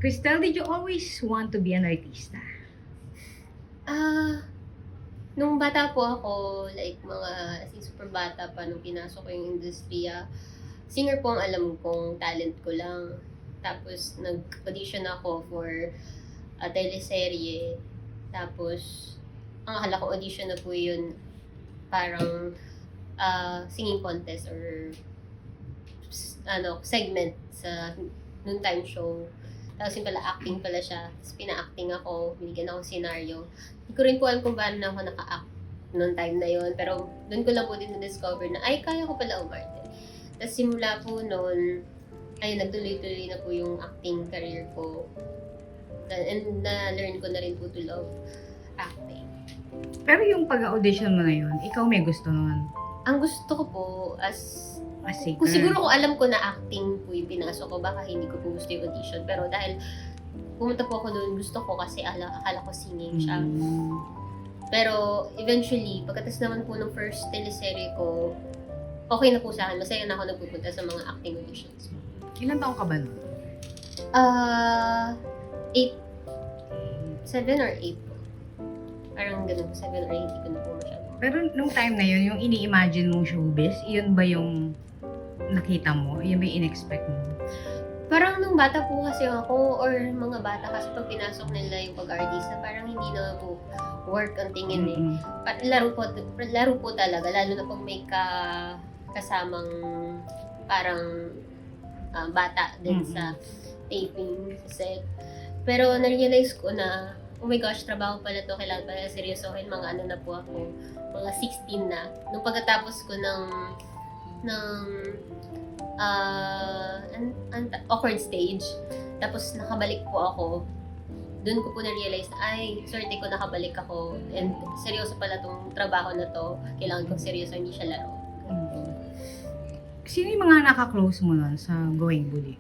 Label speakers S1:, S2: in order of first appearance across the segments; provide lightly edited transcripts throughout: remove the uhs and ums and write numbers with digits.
S1: Cristel, did you always want to be an artista?
S2: Ah, nung bata po ako, like mga as in super bata pa nung pinasok ko yung industriya, singer po ang alam kong talent ko lang. Tapos nag-audition ako for a teleserye. Tapos, ang akala ko audition na po yun, parang singing contest or segment sa noontime show. Tapos yung pala acting pala siya. Tapos pina-acting ako, binigyan ako ng scenario. Hindi ko rin po alam kung paano na ako naka-act noong time na yon. Pero doon ko lang po din na-discover na, ay, kaya ko pala umarte. Tapos simula po noon, ay, nagtuloy-tuloy na po yung acting career ko. And na-learn ko na rin po to love acting.
S1: Pero yung pag-audition mo na yun, ikaw may gusto nun?
S2: Ang gusto ko po,
S1: Singer?
S2: kung siguro kung alam ko na acting po yung pinasok ko, baka hindi ko po gusto yung audition. Pero dahil pumunta po ako doon, gusto ko kasi akala ko singing siya. Pero eventually, pagkatapos naman po ng first teleserye ko, okay na po sa akin. Masaya na ako nagpupunta sa mga acting auditions.
S1: Ilan taong ka ba nun?
S2: 8. 7 or 8 po. Parang ganun, 7 or 8, hindi ko na po masyado.
S1: Pero nung time na yun, yung ini-imagine mong showbiz, yun ba yung nakita mo? Yun ba yung in-expect mo?
S2: Parang nung bata po kasi ako, or mga bata kasi pag pinasok nila yung pag-artista, parang hindi na po work ang tingin eh. Laro po talaga, lalo na pag may kasamang parang bata din sa taping set. Pero na-realize ko na, oh my gosh, trabaho pala to, kailangan pala seryosohin, mga ano na po ako, mga 16 na. Nung pagkatapos ko ng awkward stage, tapos nakabalik po ako, doon ko po na-realize na, ay, swerte ko nakabalik ako, and seryoso pala tong trabaho na to, kailangan kong seryoso, hindi siya laro.
S1: Sino yung mga naka-close mo nun sa Going Bully?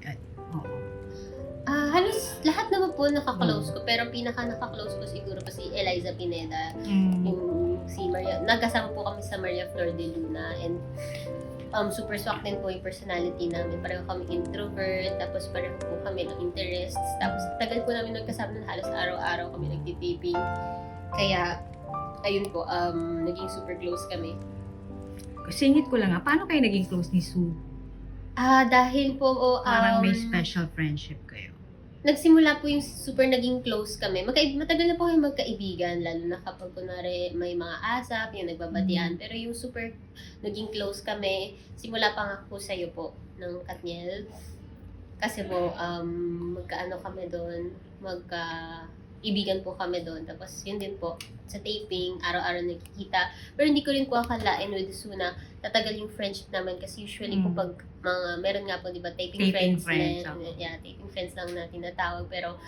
S2: Halos lahat naman po naka-close ko, pero pinaka naka-close ko siguro pa si Eliza Pineda, yung si Maria, nagkasama po kami sa Maria Flor de Luna, and super swak din po yung personality namin. Pareho kami introvert, tapos pareho po kami ng interests, tapos tagal po namin nagkasama na halos araw-araw kami nagtitaping. Kaya, ayun po, naging super close kami.
S1: Singit ko lang paano kayo naging close ni Sue?
S2: Dahil po,
S1: Parang may special friendship kayo.
S2: nagsimula po yung super naging close kami. Matagal na po kami magkaibigan, lalo na kapag kunwari may mga asap, yung nagbabatian. Pero yung super naging close kami, simula pa nga po sa'yo po, ng Katniel. Kasi po, magkaano kami doon, magkaibigan po kami doon. Tapos yun din po, sa taping, araw-araw nakikita. Pero hindi ko rin po akalain with Suna, tatagal yung friendship namin kasi usually po pag meron nga po, di ba, taping friends taping friends lang na tinatawag, pero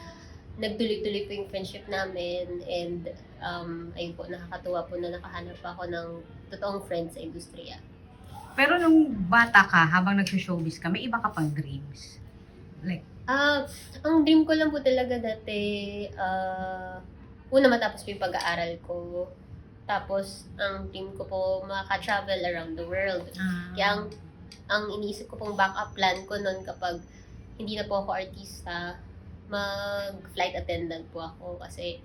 S2: nagtuloy-tuloy po yung friendship namin, and ayun po, nakakatuwa po na nakahanap pa ako ng totoong friends sa industriya.
S1: Pero nung bata ka, habang nag-showbiz ka, may iba ka pang dreams? Like,
S2: ang dream ko lang po talaga dati, una matapos po yung pag-aaral ko. Tapos, ang dream ko po, maka-travel around the world. Kaya ang iniisip ko pong backup plan ko noon kapag hindi na po ako artista, mag-flight attendant po ako kasi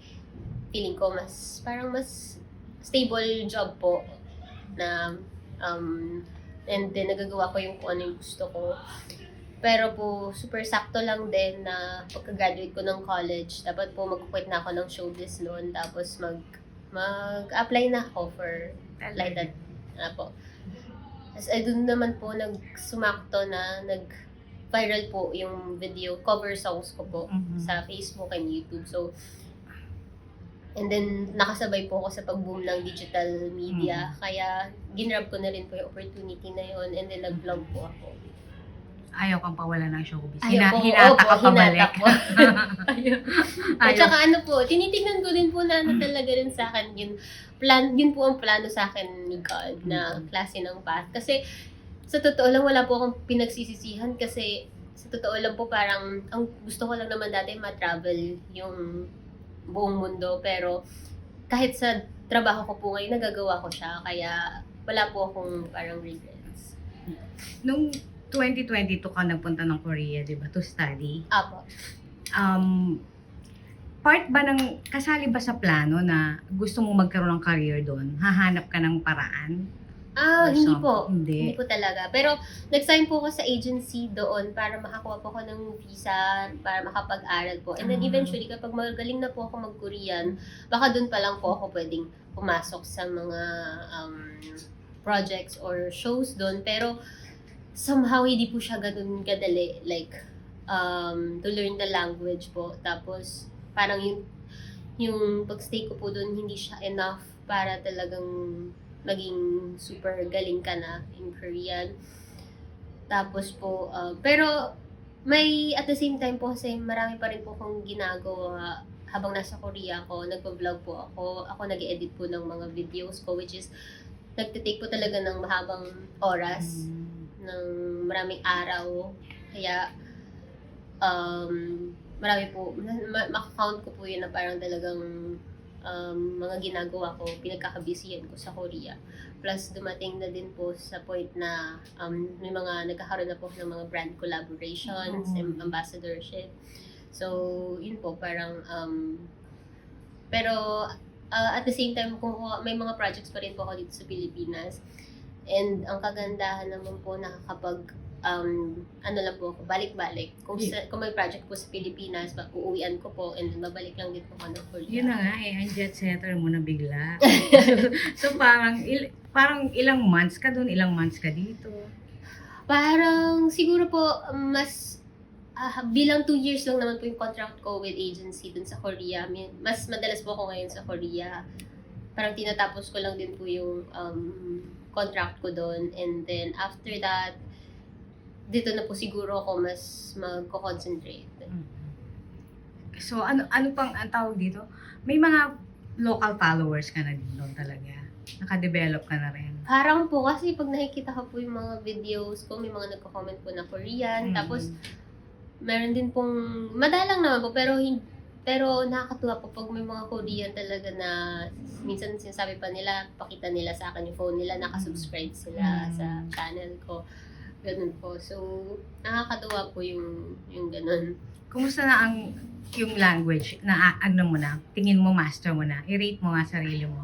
S2: feeling ko parang mas stable job po na and then nagagawa ko yung kung ano yung gusto ko. Pero po, super sakto lang din na pagka-graduate ko ng college, dapat po mag-quit na ako ng showbiz noon, tapos mag-apply na ako for flight attendant po. As doon naman po nagsumakto na nag-viral po yung video, cover songs ko po sa Facebook and YouTube. So, and then nakasabay po ako sa pag-boom ng digital media. Kaya ginrab ko na rin po yung opportunity na yun, and then nag-vlog po ako.
S1: Ayaw kang pawala ng showbiz.
S2: Hinata
S1: ka pabalik.
S2: At saka ano po, tinitingnan ko din po na talaga rin sa akin yun po ang plano sa akin ni God na klase ng path. Kasi sa totoo lang, wala po akong pinagsisisihan kasi sa totoo lang po parang ang gusto ko lang naman dati ma-travel yung buong mundo, pero kahit sa trabaho ko po ngayon, nagagawa ko siya, kaya wala po akong parang regrets.
S1: Nung 2022 ka nagpunta ng Korea, di ba, to study?
S2: Apo.
S1: Part ba kasali ba sa plano na gusto mo magkaroon ng career doon? Hahanap ka ng paraan?
S2: Hindi po.
S1: Hindi.
S2: Hindi po talaga. Pero, nag-sign po ako sa agency doon para makakuha po ako ng visa, para makapag-aral po. And then, eventually, kapag magaling na po ako mag-Korean, baka doon pa lang po ako pwedeng pumasok sa mga projects or shows doon. Pero, somehow, hindi po siya ganun kadali. Like, to learn the language po. Tapos, parang yung pag-stay ko po doon, hindi siya enough para talagang maging super galing ka na in Korean. Tapos po, pero may at the same time po kasi marami pa rin po akong ginagawa habang nasa Korea ako. Nagpa-vlog po ako. Ako nag-edit po ng mga videos ko, which is nagtitake po talaga ng mahabang oras, ng maraming araw. Kaya, marami po, makakount ko po yun na parang talagang mga ginagawa ko, pinagkakabisihan ko sa Korea. Plus, dumating na din po sa point na may mga nagkakaroon na po ng mga brand collaborations, ambassadorship. So, yun po, parang, pero at the same time, kung may mga projects pa rin po ako dito sa Pilipinas. And ang kagandahan naman po nakakapag ano lang po ako, balik-balik. Kung may project po sa Pilipinas, uuwian ko po and then babalik lang din po ako ng Korea.
S1: Yun na nga ang jet setter mo na bigla. So parang ilang months ka doon, ilang months ka dito?
S2: Parang siguro po mas bilang 2 years lang naman po yung contract ko with agency dun sa Korea. Mas madalas po ako ngayon sa Korea. Parang tinatapos ko lang din po yung contract ko doon, and then after that dito na po siguro ako mas magko-concentrate.
S1: So, ano pang ang tawag dito? May mga local followers ka na din doon talaga? Naka-develop ka na rin?
S2: Parang po, kasi pag nakikita ko po yung mga videos ko, may mga nagko-comment po na Korean. Tapos, meron din pong, madalang naman po, pero nakakatuwa po pag may mga Korean talaga na minsan sinasabi pa nila, pakita nila sa akin yung phone nila, nakasubscribe sila sa channel ko. Ganun po. So, nakakatuwa po yung ganun.
S1: Kumusta na yung language na ano mo na, tingin mo master mo na, i-rate mo nga sarili mo?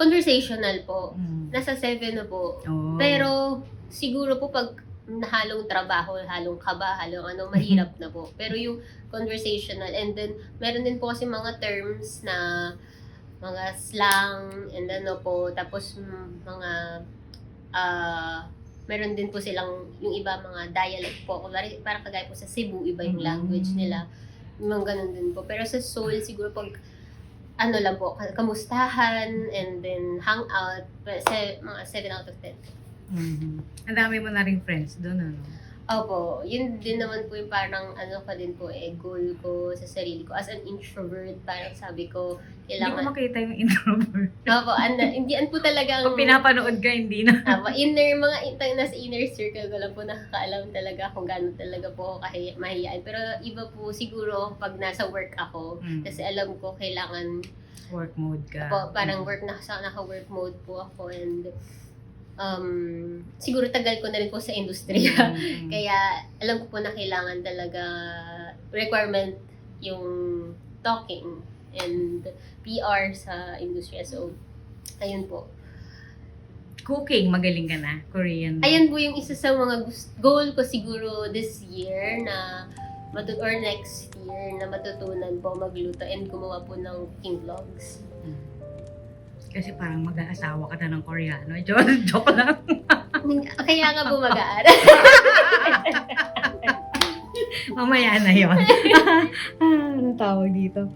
S2: Conversational po. Nasa 7 na po.
S1: Oh.
S2: Pero, siguro po pag halong trabaho, halong kaba, halong mahirap na po. Pero yung conversational, and then, meron din po kasi mga terms na mga slang, and ano po, tapos mga, meron din po silang, yung iba mga dialect po. Parang kagaya po sa Cebu, iba yung language nila. Yung ganun din po. Pero sa Seoul, siguro pag, lang po, kamustahan, and then hangout, mga 7 out of 10.
S1: Ang dami mo na rin friends doon, ano?
S2: Opo, yun din naman po yung parang pa din po goal ko sa sarili ko. As an introvert, parang sabi ko, kailangan...
S1: Hindi ko makita yung introvert.
S2: Opo, hindi po talagang...
S1: Pag pinapanood ka, hindi na.
S2: Mga nasa inner circle ko lang po nakakaalam talaga kung gano'n talaga po ako mahihain. Pero iba po siguro pag nasa work ako, kasi alam ko kailangan...
S1: Work mode ka.
S2: Po, parang naka-work mode po ako, and... siguro tagal ko na rin po sa industriya. Kaya alam ko po na kailangan talaga requirement yung talking and PR sa industriya. So, ayun po.
S1: Cooking, magaling ka na? Korean?
S2: Ayun po yung isa sa mga goal ko siguro this year na or next year na matutunan po magluto and gumawa po ng cooking vlogs.
S1: Kasi parang mag-aasawa ka na ng Koreano. Joke lang.
S2: Kaya nga po mag-aaral.
S1: Mamaya na yun. Anong tawag dito?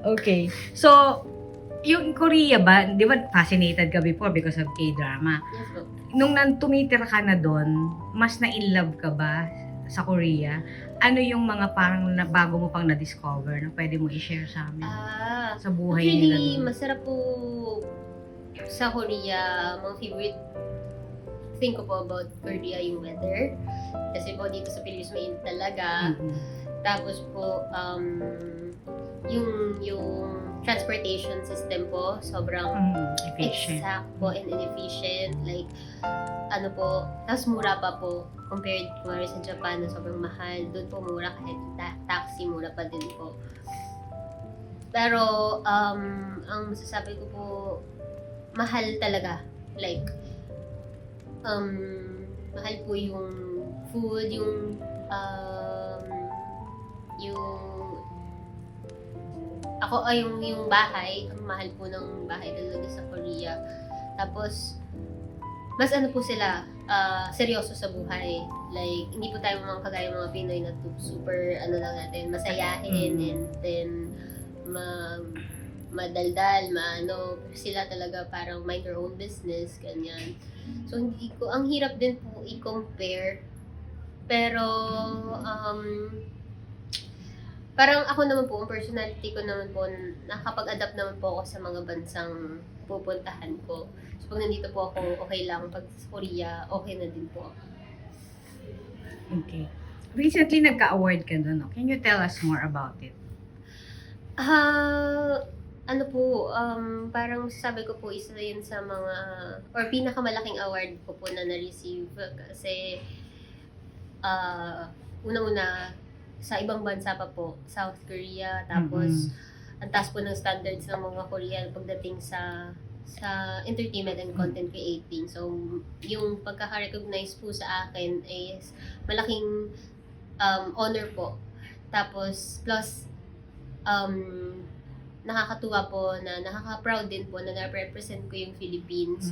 S1: Okay. So, yung Korea ba, di ba fascinated ka before because of K-drama?
S2: Yes po.
S1: Nung tumitira ka na doon, mas na-inlove ka ba sa Korea? Ano yung mga parang bago mo pang na-discover na pwede mo i-share sa amin? Sa buhay nila
S2: Actually,
S1: doon?
S2: masarap po sa Korea. Mga favorite thing ko po about Korea yung weather. Kasi po dito sa Pilipinas mainit talaga. Tapos po, yung transportation system po, sobrang
S1: Efficient.
S2: exact po and inefficient. Like, ano po, tapos mura pa po compared kumari sa Japan na sobrang mahal. Doon po mura kahit taxi, mura pa din po. Pero, ang masasabi ko po, mahal talaga. Like, mahal po yung food, yung yung bahay, ang mahal po ng bahay talaga sa Korea. Tapos, mas ano po sila, seryoso sa buhay. Like, hindi po tayo mga kagaya mga Pinoy na super, ano lang natin, masayahin, and then, madaldal, sila talaga parang mind your own business, ganyan. So, ang hirap din po i-compare. Pero, parang ako naman po, ang personality ko naman po, nakakapag-adapt naman po ako sa mga bansang pupuntahan ko. So, pag nandito po ako, okay lang. Pag sa Korea, okay na din po ako.
S1: Okay. Recently, nagka-award ka doon. Can you tell us more about it?
S2: Ano po, parang sabi ko po, isa yun sa mga, or pinakamalaking award ko po na na-receive. Kasi, una-una, sa ibang bansa pa po, South Korea, tapos ang taas po ng standards ng mga Korean pagdating sa entertainment and content creating. So, yung pagkaka-recognize po sa akin is malaking honor po. Tapos, plus, nakakatuwa po na nakaka-proud din po na na-represent ko yung Philippines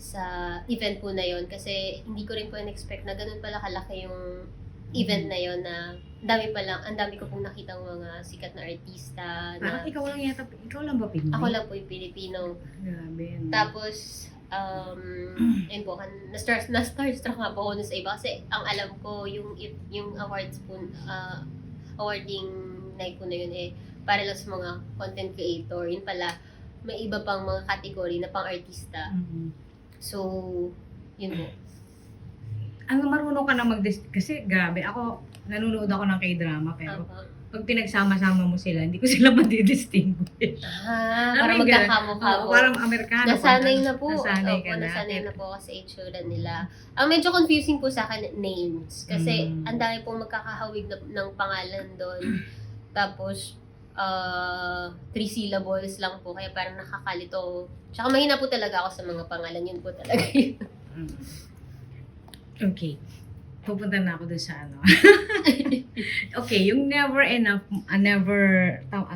S2: sa event po na yon, kasi hindi ko rin po in-expect na ganun pala kalaki yung event na yon, na ang dami ko pong nakitang mga sikat na artista.
S1: Parang ikaw lang ba Pinoy?
S2: Ako lang po yung Pilipino.
S1: Grabe.
S2: Tapos, ayun po, na-starstruck nga po ako sa iba kasi ang alam ko yung awards po, awarding night po na yun para lang sa mga content creator. Yun pala, may iba pang mga category na pang artista. So, yun po.
S1: Ang marunong ka na kasi grabe, nanonood ako ng K-drama, pero pag pinagsama-sama mo sila, hindi ko sila madidistinguish.
S2: Parang magkakamukha po.
S1: Parang Amerikano.
S2: Nasanay na po.
S1: Nasanay ka na.
S2: Nasanay na po kasi itsura nila. Ang medyo confusing po sa akin, names. Kasi ang dami pong magkakahawig ng pangalan doon. Tapos, 3 syllables lang po. Kaya parang nakakalito. Tsaka mahina po talaga ako sa mga pangalan. Yun po talaga yun.
S1: Okay. Pupunta na ako dun sa ano. Okay, yung never enough,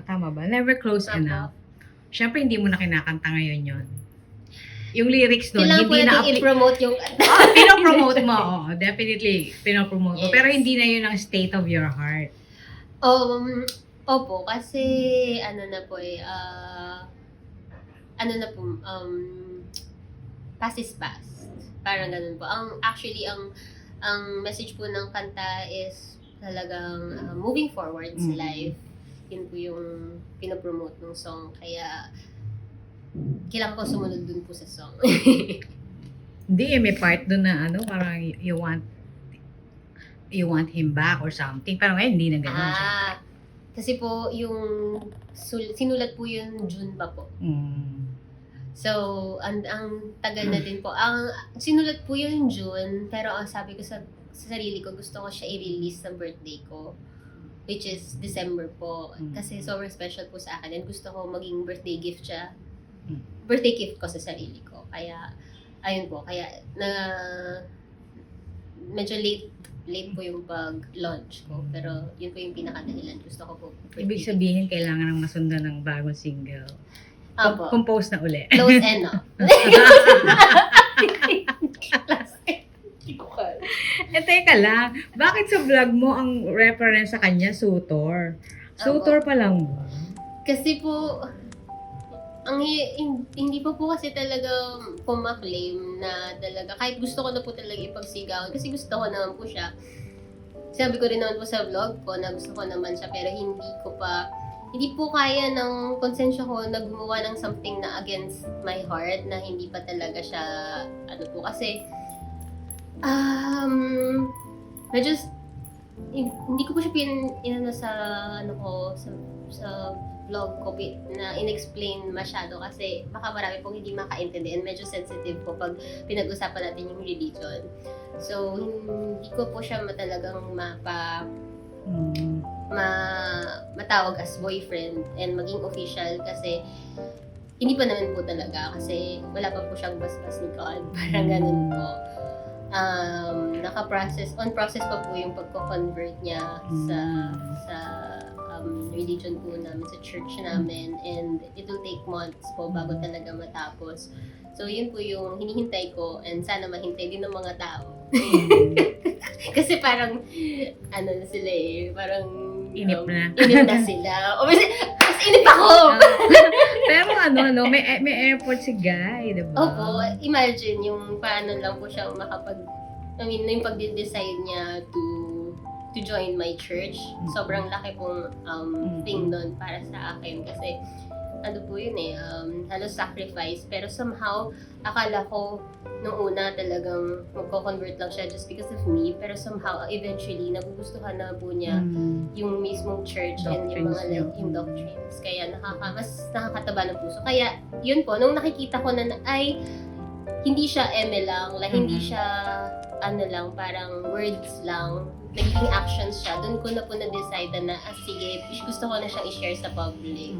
S1: tama ba? Never close enough. Siyempre, hindi mo na kinakanta ngayon yun. Yung lyrics doon,
S2: kailangan
S1: hindi na
S2: natin i-promote yung
S1: pinopromote mo. Definitely, pinopromote mo.
S2: Yes.
S1: Pero hindi na yun ang state of your heart.
S2: Opo, kasi past is past. Parang ganun po. Ang message po ng kanta is talagang moving forward sa life. Yun po yung pinopromote ng song. Kaya, kailangan ko sumunod dun po sa song.
S1: Hindi, may part dun na parang you want him back or something. Parang ngayon, hindi na ganun siya.
S2: Kasi po, yung sinulat po yun June pa po. So, ang tagal na din po. Ang sinulat po yun June, pero ang sabi ko sa sarili ko, gusto ko siya i-release sa birthday ko, which is December po. Kasi sobrang special po sa akin and gusto ko maging birthday gift siya. Birthday gift ko sa sarili ko. Kaya, ayun po. Kaya, medyo late po yung pag-launch ko. Pero, yun po yung pinaka-dahilan. Gusto ko po.
S1: Ibig sabihin, kailangan ng masundan ng bagong single.
S2: Opo.
S1: Compose na uli.
S2: Close end, no?
S1: Teka lang. Bakit sa vlog mo ang reference sa kanya, Sutor? Sutor pa lang ba?
S2: Kasi po, hindi pa po kasi talaga pumaklaim na talaga. Kahit gusto ko na po talaga ipagsigawan. Kasi gusto ko naman po siya. Sabi ko rin naman po sa vlog ko na gusto ko naman siya. Pero hindi po kaya ng konsensya ko na gumawa ng something na against my heart na hindi pa talaga siya, kasi, medyo, hindi ko po siya sa vlog ko na inexplain masyado kasi baka marami pong hindi makaintindi and medyo sensitive po pag pinag-usapan natin yung religion. So, hindi ko po siya talagang matawag as boyfriend and maging official kasi hindi pa naman po talaga kasi wala pa po siyang basbas ni God. Parang ganun po. On process pa po yung pagko-convert niya sa religion po namin, sa church namin, and it will take months po bago talaga matapos. So, yun po yung hinihintay ko and sana mahintay din ng mga tao. Kasi parang, ano na sila parang
S1: Inip na.
S2: Inip na sila. O, mas inip ako!
S1: Pero may airport si Guy, diba?
S2: Opo, imagine yung paano lang po siya yung pag-decide niya to join my church. Sobrang laki pong thing doon para sa akin kasi ano po yun halos sacrifice. Pero somehow, akala ko nung una talagang magko-convert lang siya just because of me. Pero somehow, eventually, nagugustuhan na po niya yung mismong church and yung mga yung doctrines. Kaya mas nakakataba ng puso. Kaya, yun po, nung nakikita ko na ay hindi siya eme lang, hindi siya parang words lang, naging actions siya. Doon ko na po na-decide na, sige, gusto ko na siyang i-share sa public.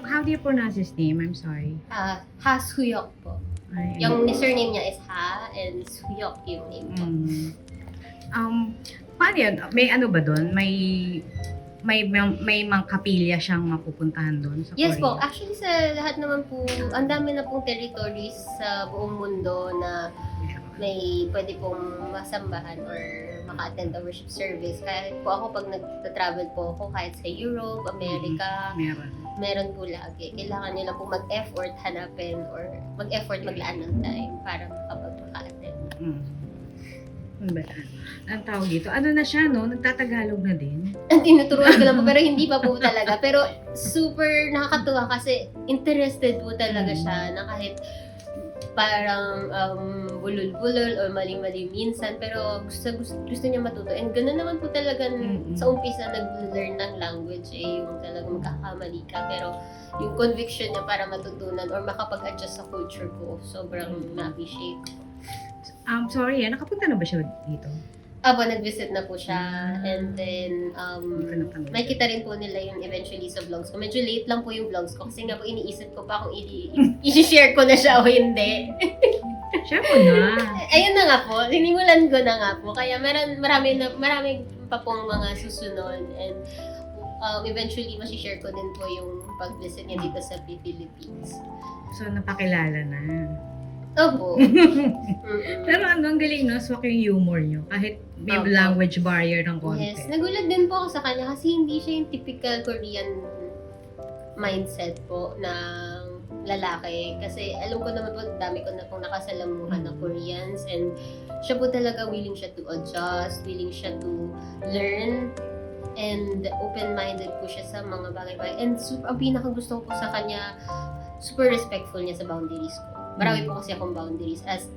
S1: How do you pronounce his name? I'm sorry.
S2: Ha Suyok po. Yung surname niya is Ha and Suyok yung name po.
S1: Paano yun? May ano ba doon? May mga kapilya siyang mapupuntahan doon sa
S2: Yes
S1: Korea?
S2: po. Actually, sa lahat naman po, ang dami na pong territories sa buong mundo na may pwede pong masambahan or maka-attend a worship service. Kahit po ako pag nag-travel po ako kahit sa Europe, America, meron po lagi. Kailangan nila po mag-effort hanapin or mag-effort maglaan ng time para makapag-attend.
S1: Ang tawag dito, ano na siya, no? Nagtatagalog na din.
S2: Ang tinuturuan ko lang po, pero hindi pa po talaga. Pero super nakakatuwa kasi interested po talaga siya na kahit parang bulol-bulol or mali-mali minsan, pero gusto niya matuto. And gano'n naman po talaga sa umpisa nag-learn ng language, yung talagang magkakamali ka. Pero yung conviction niya para matutunan or makapag-adjust sa culture ko, sobrang na-appreciate ko.
S1: Sorry, nakapunta na ba siya dito?
S2: Aba, nag-visit na po siya. And then, may kita rin po nila yung eventually sa vlogs ko. Medyo late lang po yung vlogs ko kasi nga po iniisip ko pa kung i-share ko na siya o hindi.
S1: Share mo na.
S2: Ayun na nga po. Sinimulan ko na nga po. Kaya marami pa pong mga susunod. And eventually, masishare ko din po yung pag-visit niya dito sa Philippines.
S1: So, napakilala na.
S2: Opo.
S1: Pero ang galing, no? Swak yung humor nyo. Kahit may language barrier ng konti.
S2: Yes. Nagulat din po ako sa kanya kasi hindi siya yung typical Korean mindset po ng lalaki. Kasi alam ko naman po, dami ko na pong nakasalamuhan na Koreans and siya po talaga willing siya to adjust, willing siya to learn, and open-minded po siya sa mga bagay-bagay. And ang pinakagusto ko sa kanya, super respectful niya sa boundaries ko. Marami po kasi akong boundaries as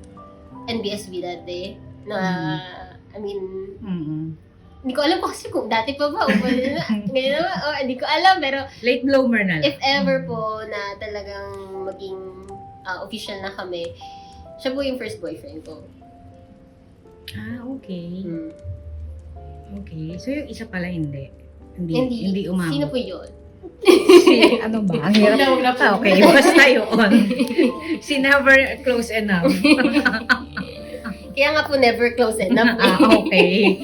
S2: NBSB dati na, I mean, hindi ko alam po kasi kung dati pa ba o ngayon naman, hindi ko alam, pero
S1: late bloomer na lang.
S2: If ever po na talagang maging official na kami, siya po yung first boyfriend ko.
S1: Okay. Okay. So yung isa pala hindi umabot.
S2: Sino po yun?
S1: Ano ba? Ang hirap. Okay, basta yun. Si never close enough.
S2: Kaya nga po never close enough.
S1: Okay.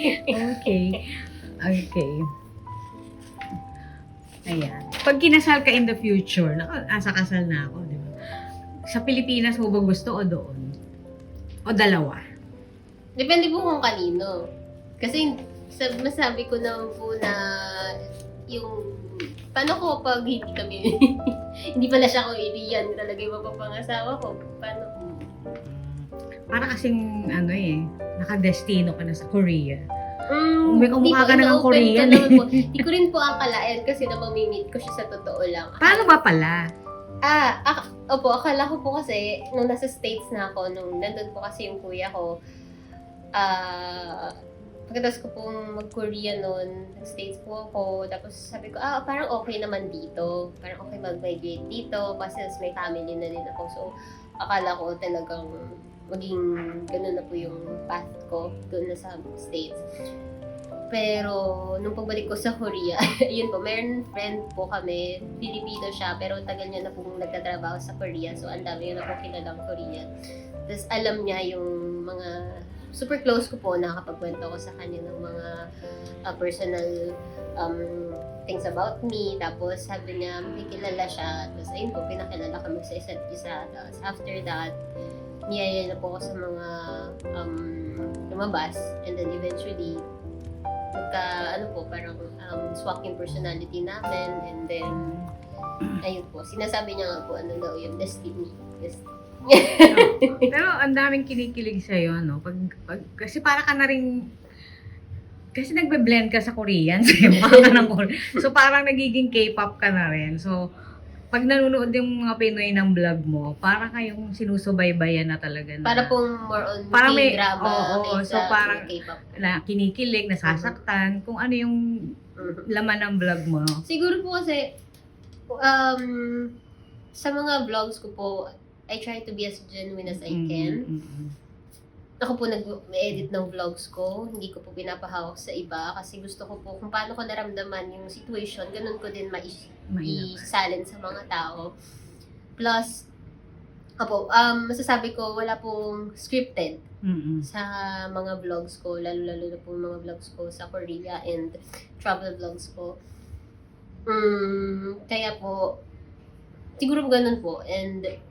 S1: Ayan. Pag kinasal ka in the future, asa kasal na ako, di ba? Sa Pilipinas mo ba gusto o doon? O dalawa?
S2: Depende po kung kanino. Kasi masabi ko naman po na yung paano ko pag hindi kami hindi pala siya Korean talaga yung mapapangasawa ko, paano ko?
S1: Para kasing nakadestino ka na sa Korea.
S2: May
S1: kumukha ka na ng Korean.
S2: Hindi ko rin po akalain kasi na mamimit ko siya sa totoo lang.
S1: Paano ba pala?
S2: Opo, akala ko po kasi nung nasa States na ako, nung nandun po kasi yung kuya ko, pagkatapos ko pong mag-Korea noon, nag-States po ako, tapos sabi ko, parang okay naman dito. Parang okay mag-migrate dito, kasi may family na din ako. So, akala ko talagang maging ganun na po yung path ko doon na sa States. Pero, nung pagbalik ko sa Korea, yun po, meron friend po kami, Filipino siya, pero tagal niya na pong nagtatrabaho sa Korea. So, ang dami niya na po kilalang Korean. Tapos, alam niya yung mga super close ko po, nakakapagkwento ko sa kanya ng mga personal things about me. Tapos sabi niya, may kilala siya. Tapos ayun po, pinakilala kami sa isa't isa. Tapos after that, niyaya na po ako sa mga lumabas. And then eventually, parang swak yung personality namin. And then, ayun po, sinasabi niya nga po, ano daw yung destiny.
S1: Pero ang daming kinikilig sa'yo, no? Kasi para ka na rin, kasi nagbe-blend ka sa Korean, so parang nagiging K-pop ka na rin. So, pag nanonood yung mga Pinoy ng vlog mo, parang kayong sinusubaybayan na talaga na.
S2: Para pong more on
S1: parang may,
S2: K-drama,
S1: so parang
S2: K-pop.
S1: na kinikilig, nasasaktan, kung ano yung laman ng vlog mo.
S2: Siguro po kasi, sa mga vlogs ko po, I try to be as genuine as I can. Ako po nag-edit ng vlogs ko. Hindi ko po pinapahawak sa iba kasi gusto ko po kung paano ko naramdaman yung situation, ganun ko din i-silent sa mga tao. Plus, masasabi ko, wala pong scripted sa mga vlogs ko, lalo-lalo na po yung mga vlogs ko sa Korea and travel vlogs ko. Kaya po, siguro ganun po. And,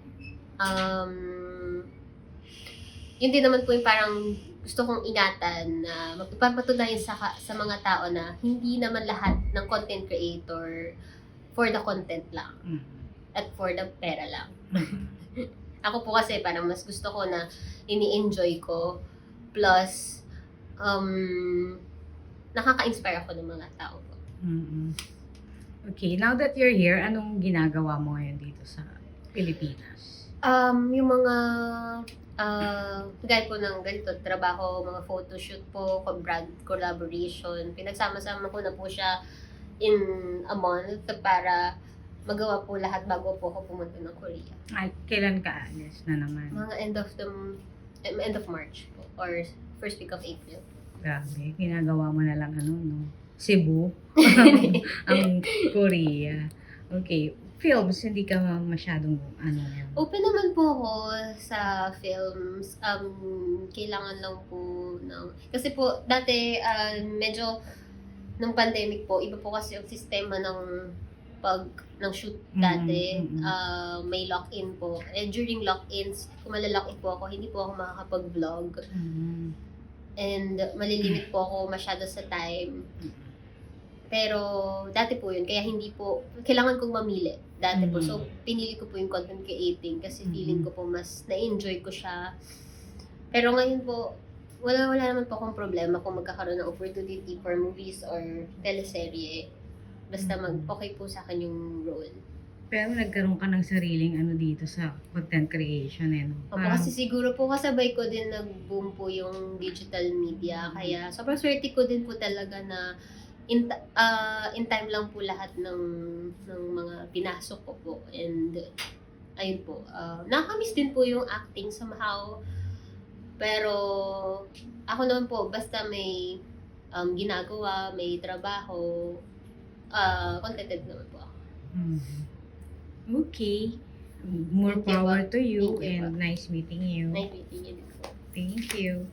S2: yun din naman po yung parang gusto kong ingatan na magpapatunayan sa mga tao na hindi naman lahat ng content creator for the content lang at for the pera lang. Ako po kasi parang mas gusto ko na ini-enjoy ko plus nakaka-inspire ako ng mga tao po.
S1: Okay, now that you're here, anong ginagawa mo ngayon dito sa Pilipinas?
S2: Yung mga gaya po ng ganito, trabaho, mga photoshoot po, brand collaboration, pinagsama-sama ko na po siya in a month para magawa po lahat bago po ako pumunta ng Korea.
S1: Ay, kailan ka alis na naman?
S2: Mga end of March po, or first week of April.
S1: Grabe, ginagawa mo na lang no? Cebu, ang Korea. Okay, films, hindi ka masyadong yan.
S2: Open naman po ako sa films. Kailangan lang po kasi po dati medyo nung pandemic po, iba po kasi yung sistema ng shoot dati. May lock-in po. During lock-ins, kung malalock-in po ako, hindi po ako makakapag-vlog. And malilimit po ako masyado sa time. Pero dati po yun, kaya hindi po, kailangan kong mamili dati po. So, pinili ko po yung content creating kasi feeling ko po mas na-enjoy ko siya. Pero ngayon po, wala naman po akong problema kung magkakaroon ng opportunity for movies or teleserye. Basta okay po sa akin yung role.
S1: Pero nagkaroon ka ng sariling dito sa content creation no?
S2: Opo, kasi siguro po kasabay ko din nag-boom po yung digital media. Kaya sobrang swerte ko din po talaga na in time lang po lahat ng mga pinasok ko po. And ayun po, nakakamiss din po yung acting somehow. Pero ako naman po, basta may ginagawa, may trabaho, contented naman po ako.
S1: Okay. More power to you
S2: Thank you
S1: and nice meeting you.
S2: Nice meeting you.
S1: Thank you.